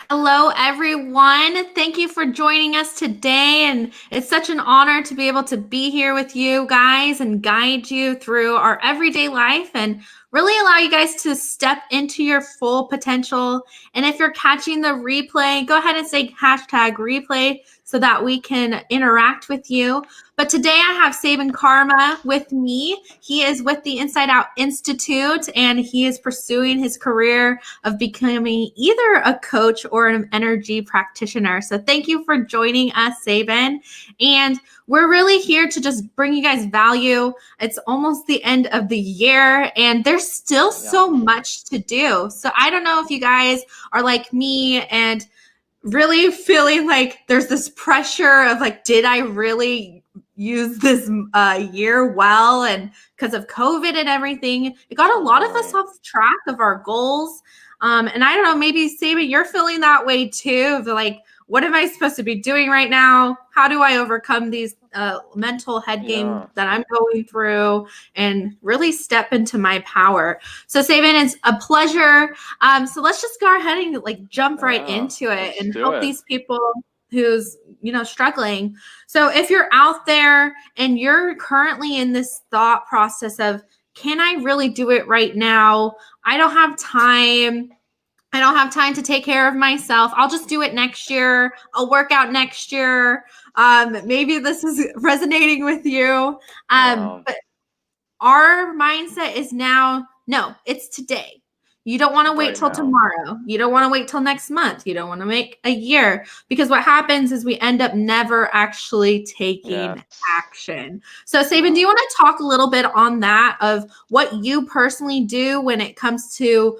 Hello, everyone. Thank you for joining us today. And it's such an honor to be able to be here with you guys and guide you through our everyday life and really allow you guys to step into your full potential. And if you're catching the replay, go ahead and say hashtag replay so that we can interact with you. But today I have Sabin Karma with me. He is with the Inside Out Institute and he is pursuing his career of becoming either a coach or an energy practitioner. So thank you for joining us, Sabin. And we're really here to just bring you guys value. It's almost the end of the year and there's still so much to do. So I don't know if you guys are like me and really feeling like there's this pressure of like, did I really use this year well? And because of COVID and everything, it got a lot of us off track of our goals. And I don't know, maybe Sabin, you're feeling that way too. Of like, what am I supposed to be doing right now? How do I overcome these mental head games that I'm going through and really step into my power? So Sabin, it's a pleasure. So let's just go ahead and like jump right into it and help these people who's, struggling. So if you're out there and you're currently in this thought process of, can I really do it right now? I don't have time. I don't have time to take care of myself. I'll just do it next year. I'll work out next year. Maybe this is resonating with you. But our mindset is now, no, it's today. You don't want to wait till tomorrow. You don't want to wait till next month. You don't want to make a year, because what happens is we end up never actually taking action. So Sabin, do you want to talk a little bit on that of what you personally do when it comes to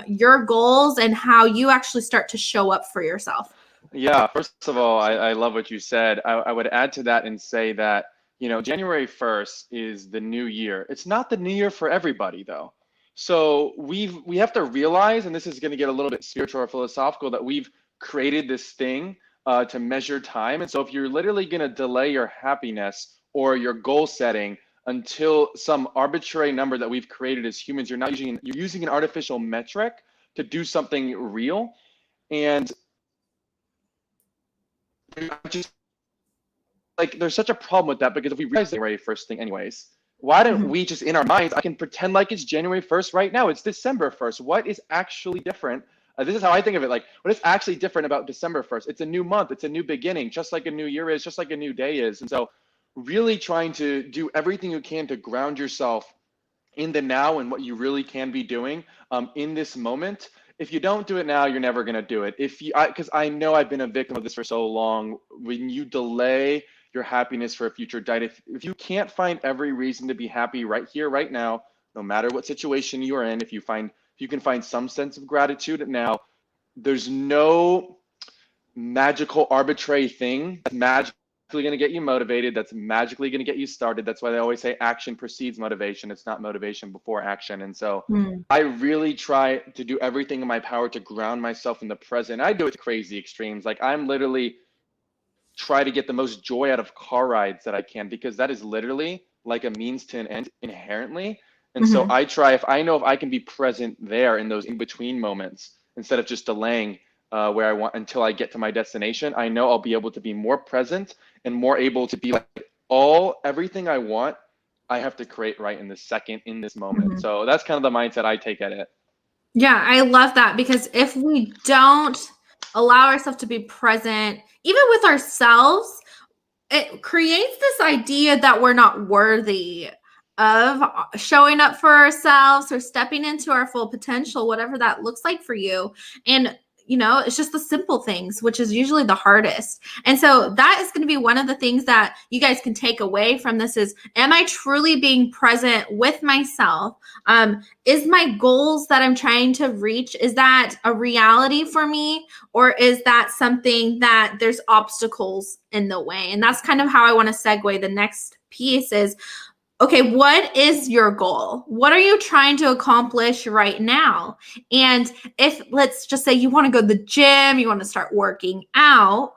your goals and how you actually start to show up for yourself? Yeah, first of all, I love what you said. I would add to that and say that, January 1st is the new year. It's not the new year for everybody, though. So we have to realize, and this is going to get a little bit spiritual or philosophical, that we've created this thing to measure time. And so if you're literally going to delay your happiness or your goal setting until some arbitrary number that we've created as humans, you're using an artificial metric to do something real. And just like, there's such a problem with that, because if we realize the January 1st thing anyways, why don't we just, in our minds, I can pretend like it's January 1st right now. It's December 1st. What is actually different? This is how I think of it. Like, what is actually different about December 1st? It's a new month. It's a new beginning, just like a new year is, just like a new day is. And so really trying to do everything you can to ground yourself in the now and what you really can be doing in this moment. If you don't do it now, you're never going to do it. Because I know I've been a victim of this for so long. When you delay your happiness for a future date, if you can't find every reason to be happy right here, right now, no matter what situation you are in, if you can find some sense of gratitude now, there's no magical arbitrary thing that's magically going to get you motivated, that's magically going to get you started. That's why they always say action precedes motivation. It's not motivation before action. And so I really try to do everything in my power to ground myself in the present. I do it to crazy extremes. Like, I'm literally try to get the most joy out of car rides that I can, because that is literally like a means to an end inherently. And so I try, if I can be present there in those in-between moments, instead of just delaying where I want until I get to my destination, I know I'll be able to be more present and more able to be like, everything I want, I have to create right in this second, in this moment. So that's kind of the mindset I take at it. Yeah, I love that, because if we don't allow ourselves to be present, even with ourselves, it creates this idea that we're not worthy of showing up for ourselves or stepping into our full potential, whatever that looks like for you. And it's just the simple things, which is usually the hardest. And so that is going to be one of the things that you guys can take away from this is, am I truly being present with myself? Is my goals that I'm trying to reach, is that a reality for me? Or is that something that there's obstacles in the way? And that's kind of how I want to segue the next piece is, okay, what is your goal? What are you trying to accomplish right now? And if, let's just say you want to go to the gym, you want to start working out,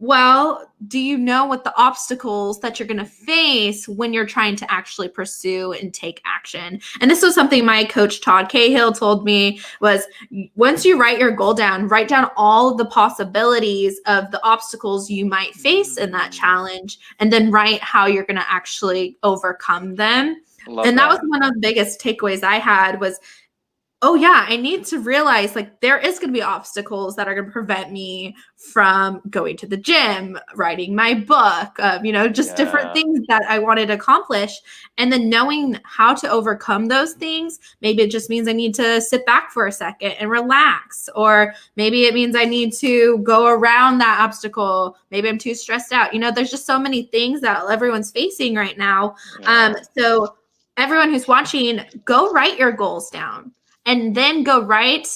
Well, do you know what the obstacles that you're going to face when you're trying to actually pursue and take action? And this was something my coach Todd Cahill told me was once you write your goal down, write down all of the possibilities of the obstacles you might face in that challenge, and then write how you're going to actually overcome them. And that was one of the biggest takeaways I had was, oh yeah, I need to realize like there is going to be obstacles that are going to prevent me from going to the gym, writing my book, just different things that I wanted to accomplish. And then knowing how to overcome those things, maybe it just means I need to sit back for a second and relax. Or maybe it means I need to go around that obstacle. Maybe I'm too stressed out. There's just so many things that everyone's facing right now. So everyone who's watching, go write your goals down. And then go write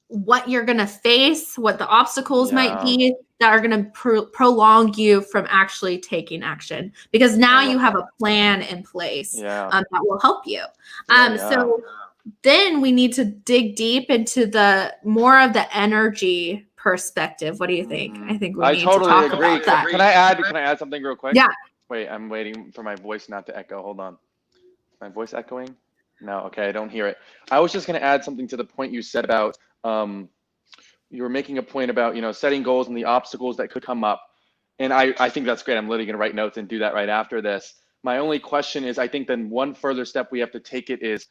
what you're going to face, what the obstacles might be that are going to prolong you from actually taking action. Because now you have a plan in place that will help you. So then we need to dig deep into the more of the energy perspective. What do you think? I think we need to talk about that. Can I add something real quick? Yeah. Wait, I'm waiting for my voice not to echo. Hold on. Is my voice echoing? No, okay, I don't hear it. I was just going to add something to the point you said about, you were making a point about, setting goals and the obstacles that could come up. And I think that's great. I'm literally going to write notes and do that right after this. My only question is, I think then one further step we have to take it is,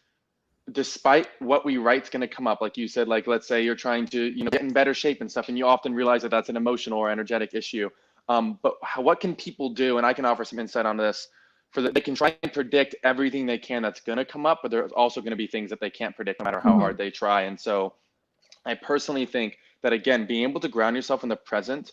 despite what we write is going to come up, like you said, like let's say you're trying to, get in better shape and stuff, and you often realize that that's an emotional or energetic issue. But what can people do? And I can offer some insight on this. They can try and predict everything they can that's going to come up, but there's also going to be things that they can't predict no matter how hard they try. And so I personally think that, again, being able to ground yourself in the present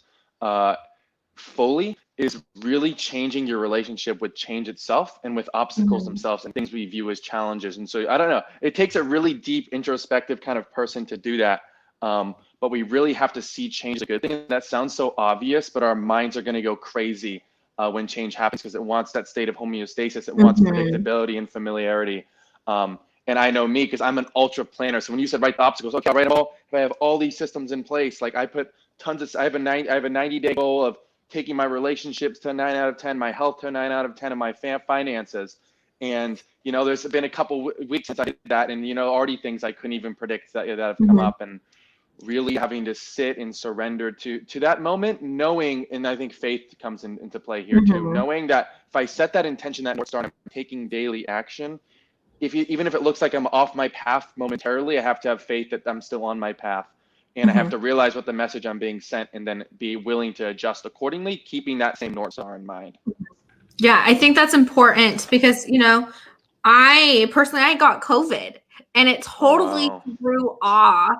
fully is really changing your relationship with change itself and with obstacles themselves and things we view as challenges. And so I don't know, it takes a really deep introspective kind of person to do that. But we really have to see change as a good thing. That sounds so obvious, but our minds are going to go crazy when change happens, because it wants that state of homeostasis. It wants predictability and familiarity. And I know me, because I'm an ultra planner. So when you said write the obstacles, okay, I'll write them all. If I have all these systems in place, like I put I have a 90-day goal of taking my relationships to 9 out of 10, my health to 9 out of 10, and my finances. And, there's been a couple weeks since I did that, and, already things I couldn't even predict that have come up. And really having to sit and surrender to that moment, knowing, and I think faith comes into play here too, knowing that if I set that intention, that North Star, and I'm taking daily action, even if it looks like I'm off my path momentarily, I have to have faith that I'm still on my path. And I have to realize what the message I'm being sent, and then be willing to adjust accordingly, keeping that same North Star in mind. Yeah, I think that's important because, I personally got COVID, and it totally threw off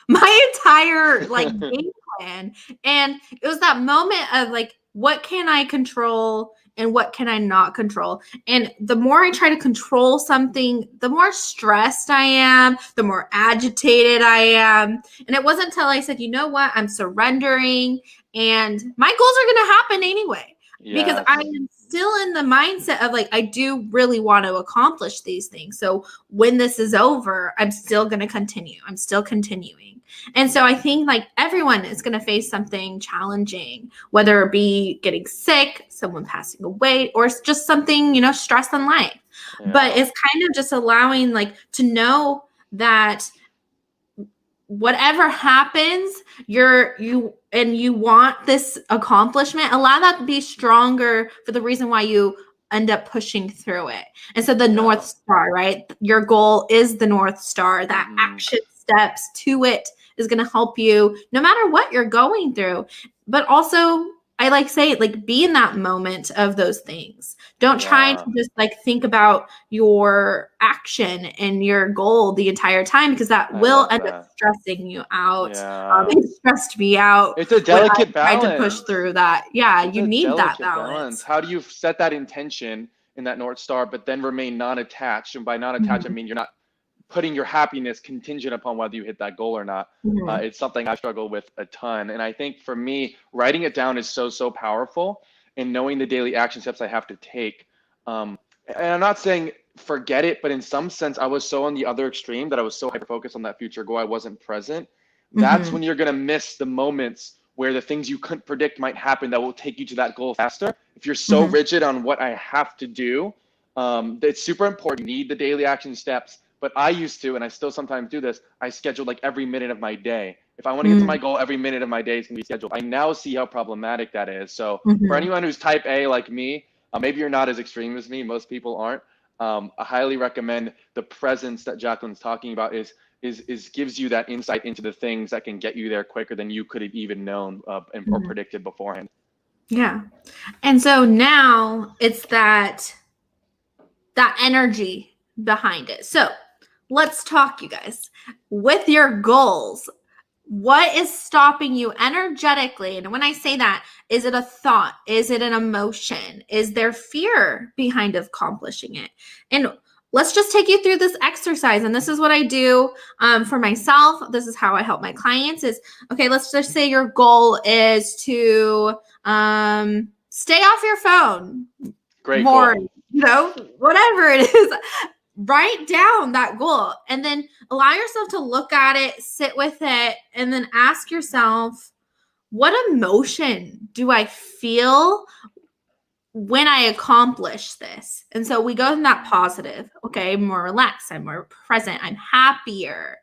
my entire game plan. And it was that moment of like, what can I control and what can I not control? And the more I try to control something, the more stressed I am, the more agitated I am. And it wasn't until I said, you know what, I'm surrendering and my goals are going to happen anyway. Because I am still in the mindset of like, I do really want to accomplish these things. So when this is over, I'm still going to continue. I'm still continuing. And so I think like everyone is going to face something challenging, whether it be getting sick, someone passing away, or it's just something, stress in life. But it's kind of just allowing like to know that whatever happens, you want this accomplishment, allow that to be stronger for the reason why you end up pushing through it. And so the North Star, right? Your goal is the North Star. That action steps to it is going to help you no matter what you're going through. But also, I like say, like, be in that moment of those things. Don't try to just like think about your action and your goal the entire time, because that will end up stressing you out. It stressed me out. It's a delicate balance. Trying to push through that. Yeah, you need that balance. How do you set that intention in that North Star, but then remain non-attached? And by non-attached, I mean you're not putting your happiness contingent upon whether you hit that goal or not. It's something I struggle with a ton. And I think for me, writing it down is so powerful, and knowing the daily action steps I have to take. And I'm not saying forget it, but in some sense, I was so on the other extreme that I was so hyper-focused on that future goal, I wasn't present. That's when you're going to miss the moments where the things you couldn't predict might happen that will take you to that goal faster. If you're so rigid on what I have to do, it's super important. You need the daily action steps. But I used to, and I still sometimes do this, I schedule like every minute of my day. If I want to get to my goal, every minute of my day is going to be scheduled. I now see how problematic that is. So for anyone who's type A like me, maybe you're not as extreme as me, most people aren't. I highly recommend the presence that Jacquelyn's talking about is gives you that insight into the things that can get you there quicker than you could have even known or predicted beforehand. Yeah. And so now it's that energy behind it. So let's talk, you guys. With your goals, what is stopping you energetically? And when I say that, is it a thought? Is it an emotion? Is there fear behind accomplishing it? And let's just take you through this exercise. And this is what I do for myself. This is how I help my clients is, okay, let's just say your goal is to stay off your phone. Great more, goal. Whatever it is. Write down that goal and then allow yourself to look at it, sit with it, and then ask yourself, what emotion do I feel when I accomplish this? And so we go in that positive. Okay, I'm more relaxed, I'm more present, I'm happier.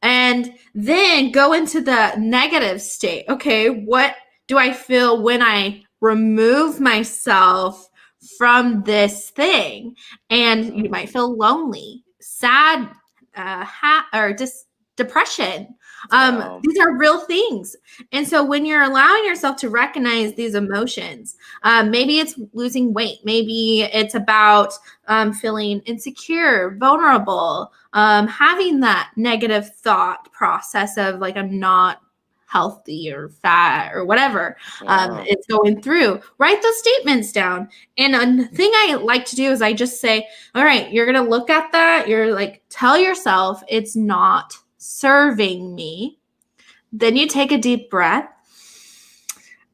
And then go into the negative state. Okay, what do I feel when I remove myself from this thing? And you might feel lonely, sad, or just depression. These are real things. And so when you're allowing yourself to recognize these emotions, maybe it's losing weight, maybe it's about feeling insecure, vulnerable, having that negative thought process of like, I'm not healthy or fat or whatever it's going through. Write those statements down. And a thing I like to do is I just say, all right, you're going to look at that. You're like, tell yourself it's not serving me. Then you take a deep breath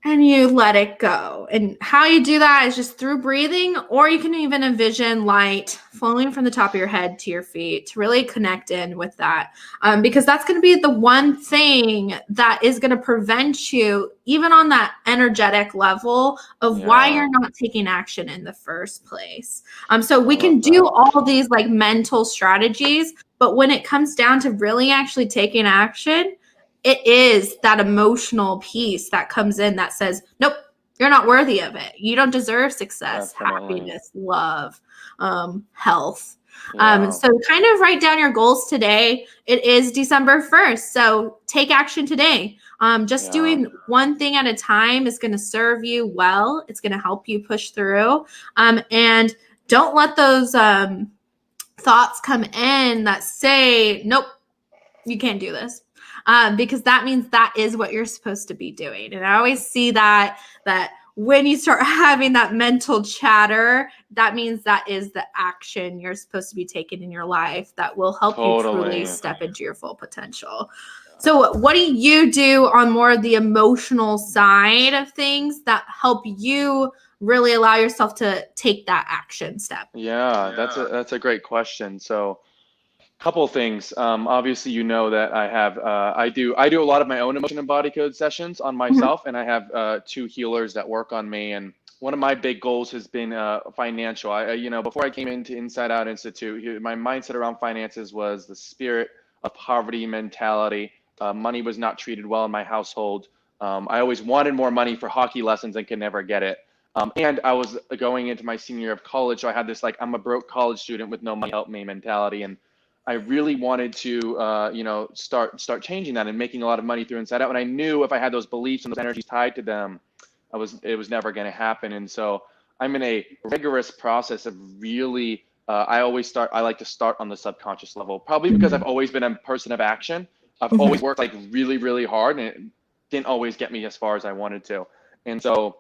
and you let it go. And how you do that is just through breathing, or you can even envision light flowing from the top of your head to your feet to really connect in with that. Because that's going to be the one thing that is going to prevent you, even on that energetic level, of why you're not taking action in the first place. So we can do all these like mental strategies, but when it comes down to really actually taking action, it is that emotional piece that comes in that says, nope, you're not worthy of it. You don't deserve success, happiness, love, health. So kind of write down your goals today. It is December 1st. So take action today. Just doing one thing at a time is going to serve you well. It's going to help you push through. And don't let those thoughts come in that say, nope, you can't do this. Because that means that is what you're supposed to be doing. And I always see that when you start having that mental chatter, that means that is the action you're supposed to be taking in your life that will help you truly step into your full potential. So what do you do on more of the emotional side of things that help you really allow yourself to take that action step? That's a great question. So couple of things. Obviously, that I have, I do a lot of my own emotion and body code sessions on myself, and I have 2 healers that work on me. And one of my big goals has been financial. Before I came into Inside Out Institute, my mindset around finances was the spirit of poverty mentality. Money was not treated well in my household. I always wanted more money for hockey lessons and could never get it. And I was going into my senior year of college, so I had this like, I'm a broke college student with no money help me mentality. And I really wanted to, start changing that and making a lot of money through Inside Out. And I knew if I had those beliefs and those energies tied to them, it was never going to happen. And so I'm in a rigorous process of really, I like to start on the subconscious level, probably because I've always been a person of action. I've always worked like really, really hard, and it didn't always get me as far as I wanted to. And so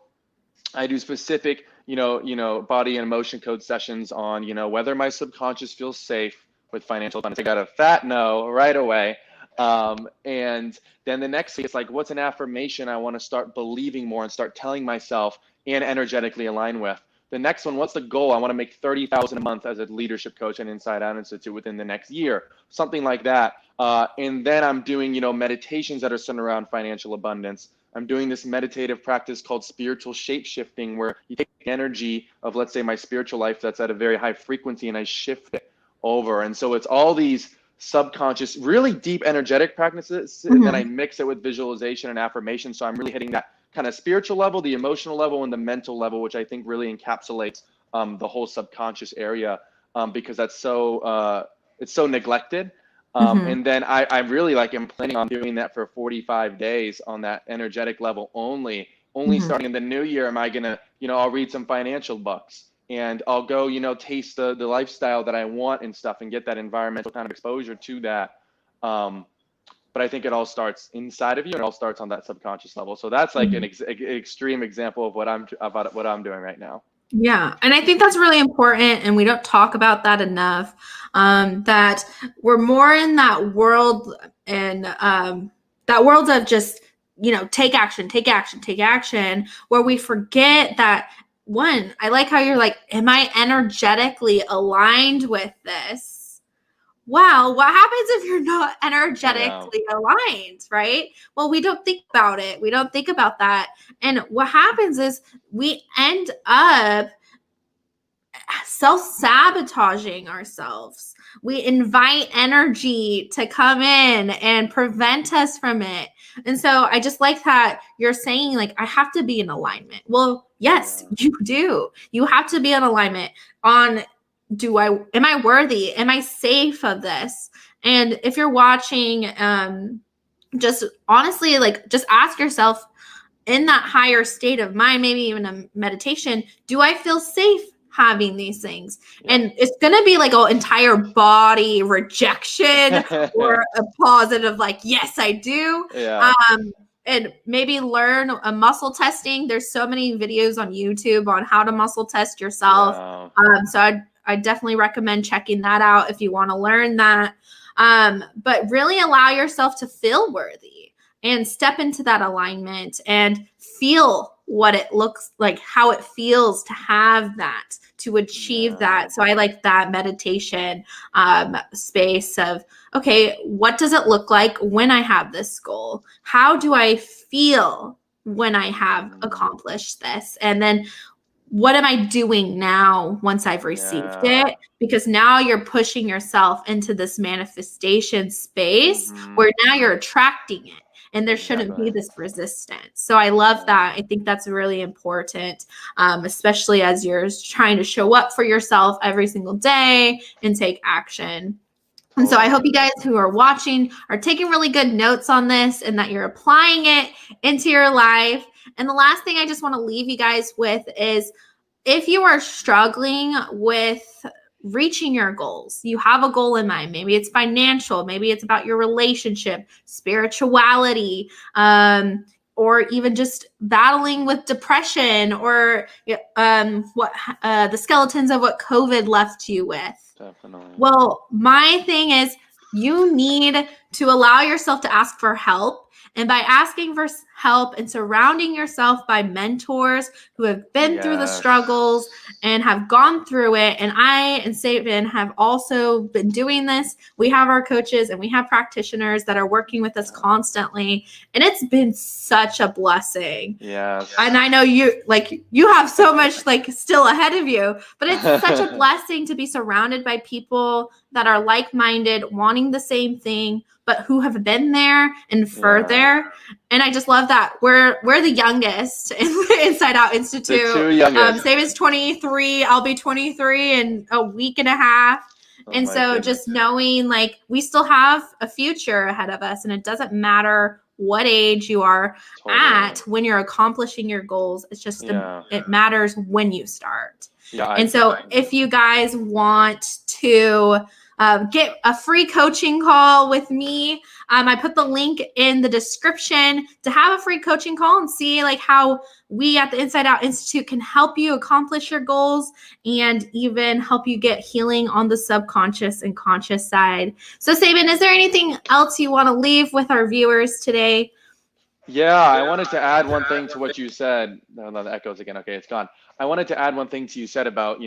I do specific, body and emotion code sessions on, whether my subconscious feels safe with financial abundance. I got a fat no right away. And then the next thing is like, what's an affirmation I want to start believing more and start telling myself and energetically align with? The next one, what's the goal? I want to make $30,000 a month as a leadership coach at Inside Out Institute within the next year, something like that. And then I'm doing, meditations that are centered around financial abundance. I'm doing this meditative practice called spiritual shape shifting, where you take the energy of, let's say, my spiritual life that's at a very high frequency, and I shift it over. And so it's all these subconscious, really deep energetic practices, and then I mix it with visualization and affirmation. So I'm really hitting that kind of spiritual level, the emotional level, and the mental level, which I think really encapsulates the whole subconscious area, because that's so it's so neglected. And then I really like am planning on doing that for 45 days on that energetic level only. Only starting in the new year am I gonna, I'll read some financial books, and I'll go, taste the lifestyle that I want and stuff, and get that environmental kind of exposure to that. But I think it all starts inside of you, and it all starts on that subconscious level. So that's like an extreme example of what I'm doing right now. Yeah. And I think that's really important. And we don't talk about that enough, that we're more in that world, and that world of just, take action, take action, take action, where we forget that, one, I like how you're like, am I energetically aligned with this? Wow, what happens if you're not energetically aligned, right? Well, we don't think about it. We don't think about that. And what happens is we end up self-sabotaging ourselves. We invite energy to come in and prevent us from it. And so I just like that you're saying, like, I have to be in alignment. Well, yes, you do. You have to be in alignment on, am I worthy? Am I safe of this? And if you're watching, just honestly, like, just ask yourself, in that higher state of mind, maybe even a meditation, do I feel safe having these things? And it's going to be like an entire body rejection or a positive, like, yes, I do. And maybe learn a muscle testing. There's so many videos on YouTube on how to muscle test yourself. So I definitely recommend checking that out if you want to learn that. But really allow yourself to feel worthy and step into that alignment and feel what it looks like, how it feels to have that, to achieve that. So I like that meditation space of, okay, what does it look like when I have this goal? How do I feel when I have accomplished this? And then what am I doing now once I've received it? Because now you're pushing yourself into this manifestation space where now you're attracting it. And there shouldn't be this resistance. So I love that. I think that's really important, especially as you're trying to show up for yourself every single day and take action. And so I hope you guys who are watching are taking really good notes on this, and that you're applying it into your life. And the last thing I just want to leave you guys with is, if you are struggling with reaching your goals, you have a goal in mind. Maybe it's financial, maybe it's about your relationship, spirituality, or even just battling with depression, or the skeletons of what COVID left you with. Definitely. Well, my thing is, you need to allow yourself to ask for help. And by asking for help and surrounding yourself by mentors who have been through the struggles and have gone through it. And I and Sabin have also been doing this. We have our coaches and we have practitioners that are working with us constantly. And it's been such a blessing. Yes. And I know you have so much still ahead of you, but it's such a blessing to be surrounded by people that are like-minded, wanting the same thing, but who have been there and further. And I just love that we're the youngest in the Inside Out Institute. The two youngest. Sabin's 23. I'll be 23 in a week and a half. And so just knowing we still have a future ahead of us, and it doesn't matter what age you are at when you're accomplishing your goals. It's just it matters when you start. And so if you guys want to get a free coaching call with me, I put the link in the description to have a free coaching call and see how we at the Inside Out Institute can help you accomplish your goals and even help you get healing on the subconscious and conscious side. So Sabin, is there anything else you want to leave with our viewers today? Yeah, I wanted to add one thing to what you said. No, the echoes again. Okay, it's gone. I wanted to add one thing to you said about,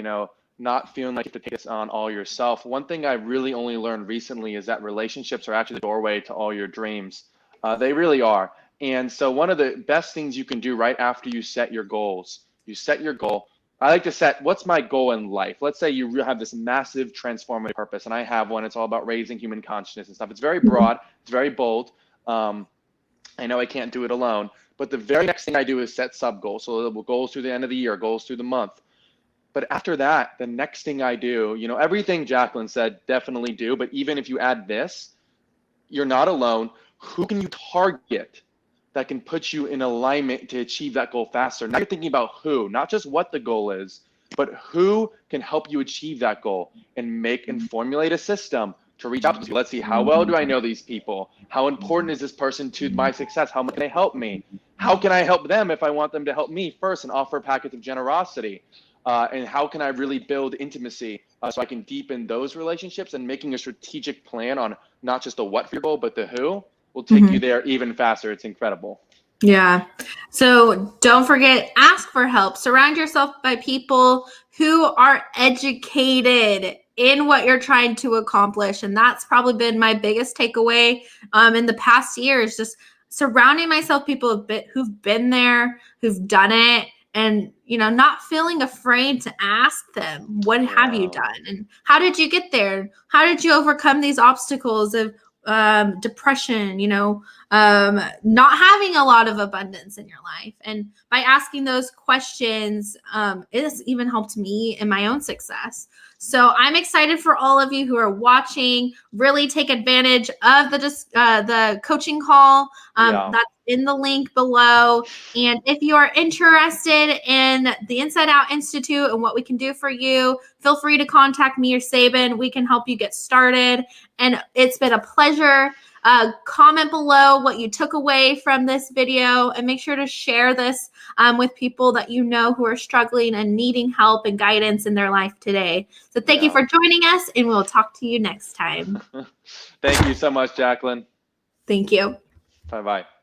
not feeling like you have to take this on all yourself. One thing I really only learned recently is that relationships are actually the doorway to all your dreams. They really are. And so one of the best things you can do right after you set your goals, you set your goal. I like to set, what's my goal in life? Let's say you have this massive transformative purpose, and I have one. It's all about raising human consciousness and stuff. It's very broad. It's very bold. I know I can't do it alone, but the very next thing I do is set sub goals. So goals through the end of the year, goals through the month. But after that, the next thing I do, you know, everything Jacquelyn said, definitely do. But even if you add this, you're not alone. Who can you target that can put you in alignment to achieve that goal faster? Now you're thinking about who, not just what the goal is, but who can help you achieve that goal, and make and formulate a system to reach out to people. Let's see, how well do I know these people? How important is this person to my success? How much can they help me? How can I help them if I want them to help me first, and offer a package of generosity? And how can I really build intimacy so I can deepen those relationships? And making a strategic plan on not just the what for your goal, but the who will take you there even faster. It's incredible. Yeah. So don't forget, ask for help. Surround yourself by people who are educated in what you're trying to accomplish. And that's probably been my biggest takeaway in the past years, just surrounding myself people who've been there, who've done it, and, you know, not feeling afraid to ask them, what have you done? And how did you get there? How did you overcome these obstacles of depression, you know, not having a lot of abundance in your life? And by asking those questions, it has even helped me in my own success. So I'm excited for all of you who are watching. Really take advantage of the coaching call. That's in the link below. And if you are interested in the Inside Out Institute and what we can do for you, feel free to contact me or Sabin. We can help you get started. And it's been a pleasure. Comment below what you took away from this video, and make sure to share this with people that you know who are struggling and needing help and guidance in their life today. So thank you for joining us, and we'll talk to you next time. Thank you so much, Jacquelyn. Thank you. Bye-bye.